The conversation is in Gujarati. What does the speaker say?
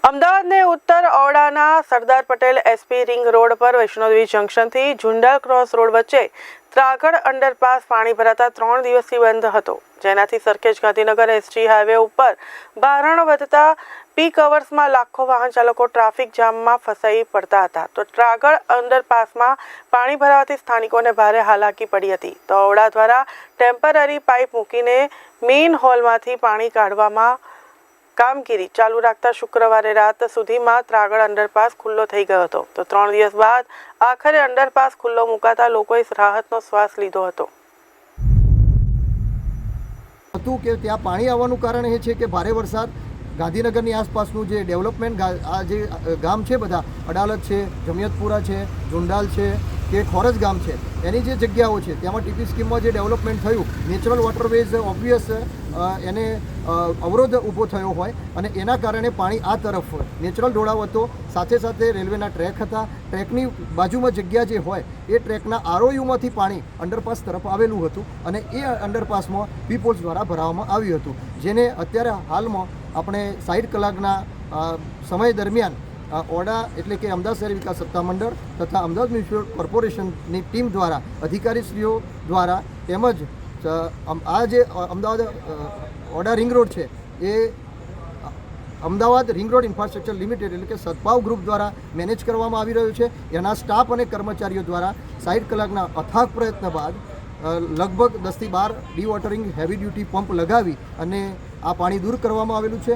અમદાવાદને ઉત્તર ઓવડાના Sardar Patel SP ring road પર વૈષ્ણોદેવી જંકશનથી ઝુંડાલ ક્રોસ રોડ વચ્ચે ત્રાગડ અંડરપાસ પાણી ભરાતા 3 દિવસથી બંધ હતો, જેનાથી સરખેજ ગાંધીનગર એસજી હાઈવે ઉપર ભારણ વધતા પીક અવર્સમાં લાખો વાહન ચાલકો ટ્રાફિક જામમાં ફસાઈ પડતા હતા. તો ત્રાગડ અંડરપાસમાં પાણી ભરાવાથી સ્થાનિકોને ભારે હાલાકી પડી હતી. તો ઓવડા દ્વારા ટેમ્પરરી પાઇપ મૂકીને મેઇન હોલમાંથી પાણી કાઢવામાં કામગીરી ચાલુ રાખતા શુક્રવારે રાત સુધીમાં ત્રાગડ અંડરપાસ ખુલ્લો થઈ ગયો હતો. તો 3 દિવસ બાદ આખરે અંડરપાસ ખુલ્લો મુકાતા લોકોએ રાહતનો શ્વાસ લીધો હતો. કે ત્યાં પાણી આવવાનું કારણ એ છે કે ભારે વરસાદ ગાંધીનગરની આસપાસનું જે ડેવલપમેન્ટ આ જે ગામ છે, બધા અડાલત છે, જમિયતપુરા છે, ઝુંડાલ છે કે ખોરજ ગામ છે, એની જે જગ્યાઓ છે તેમાં ટીપી સ્કીમમાં જે ડેવલપમેન્ટ થયું, નેચરલ વોટરવેઝ ઓબ્વિયસ એને અવરોધ ઊભો થયો હોય અને એના કારણે પાણી આ તરફ નેચરલ ઢોળાવ હતો. સાથે સાથે રેલવેના ટ્રેક હતા, ટ્રેકની બાજુમાં જગ્યા જે હોય એ ટ્રેકના આરઓયુમાંથી પાણી અંડરપાસ તરફ આવેલું હતું અને એ અંડરપાસમાં પીપોલ્સ દ્વારા ભરાવવામાં આવ્યું હતું, જેને અત્યારે હાલમાં આપણે 60 કલાકના સમય દરમિયાન ઓડા એટલે કે અમદાવાદ શહેરી વિકાસ સત્તામંડળ તથા અમદાવાદ મ્યુનિસિપલ કોર્પોરેશનની ટીમ દ્વારા, અધિકારીશ્રીઓ દ્વારા તેમજ આ જે અમદાવાદ ઓડા રિંગ રોડ છે એ Ahmedabad ring road infrastructure limited એટલે કે સદભાવ ગ્રુપ દ્વારા મેનેજ કરવામાં આવી રહ્યું છે. એના સ્ટાફ અને કર્મચારીઓ દ્વારા 60 કલાકના અથાગ પ્રયત્ન બાદ લગભગ 10 થી 12 D watering heavy duty pump લગાવી અને આ પાણી દૂર કરવામાં આવેલું છે.